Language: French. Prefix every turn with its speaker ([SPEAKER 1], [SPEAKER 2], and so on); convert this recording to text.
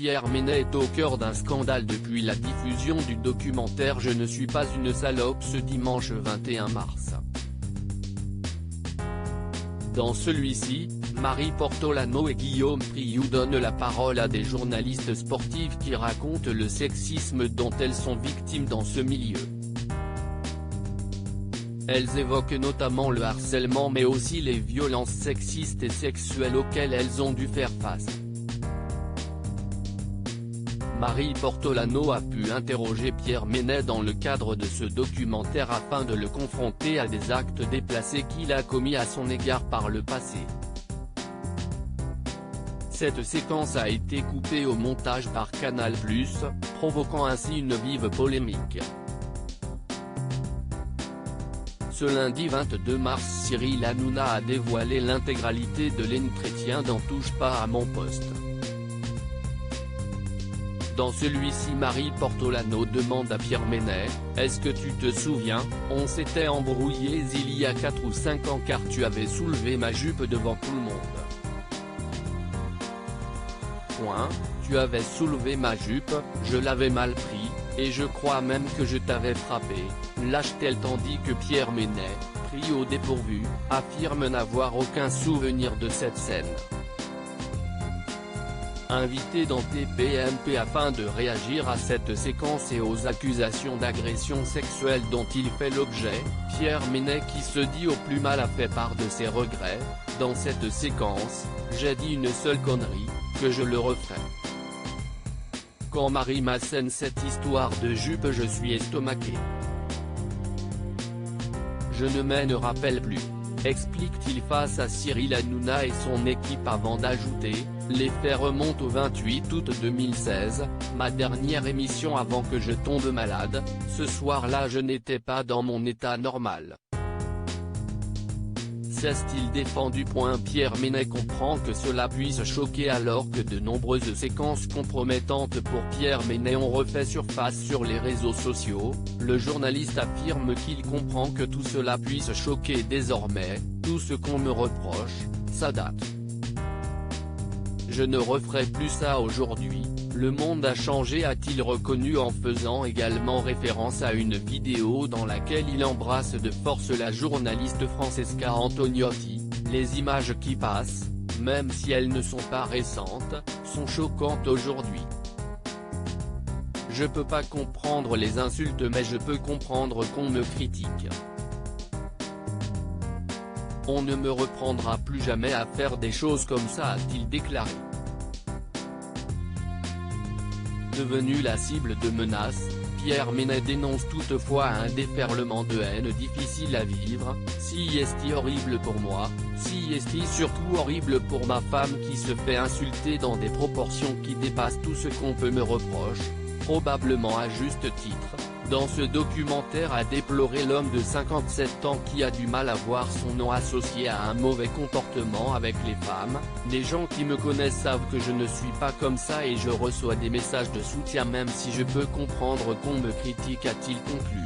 [SPEAKER 1] Pierre Ménès est au cœur d'un scandale depuis la diffusion du documentaire Je ne suis pas une salope ce dimanche 21 mars. Dans celui-ci, Marie Portolano et Guillaume Priou donnent la parole à des journalistes sportives qui racontent le sexisme dont elles sont victimes dans ce milieu. Elles évoquent notamment le harcèlement mais aussi les violences sexistes et sexuelles auxquelles elles ont dû faire face. Marie Portolano a pu interroger Pierre Ménès dans le cadre de ce documentaire afin de le confronter à des actes déplacés qu'il a commis à son égard par le passé. Cette séquence a été coupée au montage par Canal+, provoquant ainsi une vive polémique. Ce lundi 22 mars, Cyril Hanouna a dévoilé l'intégralité de l'Haine chrétien dans Touche pas à mon poste. Dans celui-ci, Marie Portolano demande à Pierre Ménès, « Est-ce que tu te souviens, on s'était embrouillés il y a 4 ou 5 ans car tu avais soulevé ma jupe devant tout le monde. Tu avais soulevé ma jupe, je l'avais mal pris, et je crois même que je t'avais frappé », lâche-t-elle tandis que Pierre Ménès, pris au dépourvu, affirme n'avoir aucun souvenir de cette scène. Invité dans TPMP afin de réagir à cette séquence et aux accusations d'agression sexuelle dont il fait l'objet, Pierre Ménès qui se dit au plus mal a fait part de ses regrets. Dans cette séquence, j'ai dit une seule connerie, que je le referai. Quand Marie m'assène cette histoire de jupe je suis estomaqué. Je ne m'en rappelle plus, explique-t-il face à Cyril Hanouna et son équipe avant d'ajouter, les faits remontent au 28 août 2016, ma dernière émission avant que je tombe malade, ce soir-là je n'étais pas dans mon état normal. S'est-il défendu. Pierre Ménès comprend que cela puisse choquer alors que de nombreuses séquences compromettantes pour Pierre Ménès ont refait surface sur les réseaux sociaux. Le journaliste affirme qu'il comprend que tout cela puisse choquer désormais, tout ce qu'on me reproche, ça date. Je ne referai plus ça aujourd'hui, le monde a changé a-t-il reconnu en faisant également référence à une vidéo dans laquelle il embrasse de force la journaliste Francesca Antoniotti. Les images qui passent, même si elles ne sont pas récentes, sont choquantes aujourd'hui. Je peux pas comprendre les insultes mais je peux comprendre qu'on me critique. On ne me reprendra plus jamais à faire des choses comme ça a-t-il déclaré. Devenu la cible de menaces, Pierre Ménès dénonce toutefois un déferlement de haine difficile à vivre, si est horrible pour moi, si est surtout horrible pour ma femme qui se fait insulter dans des proportions qui dépassent tout ce qu'on peut me reprocher, probablement à juste titre. Dans ce documentaire a déploré l'homme de 57 ans qui a du mal à voir son nom associé à un mauvais comportement avec les femmes. Les gens qui me connaissent savent que je ne suis pas comme ça et je reçois des messages de soutien même si je peux comprendre qu'on me critique a-t-il conclu.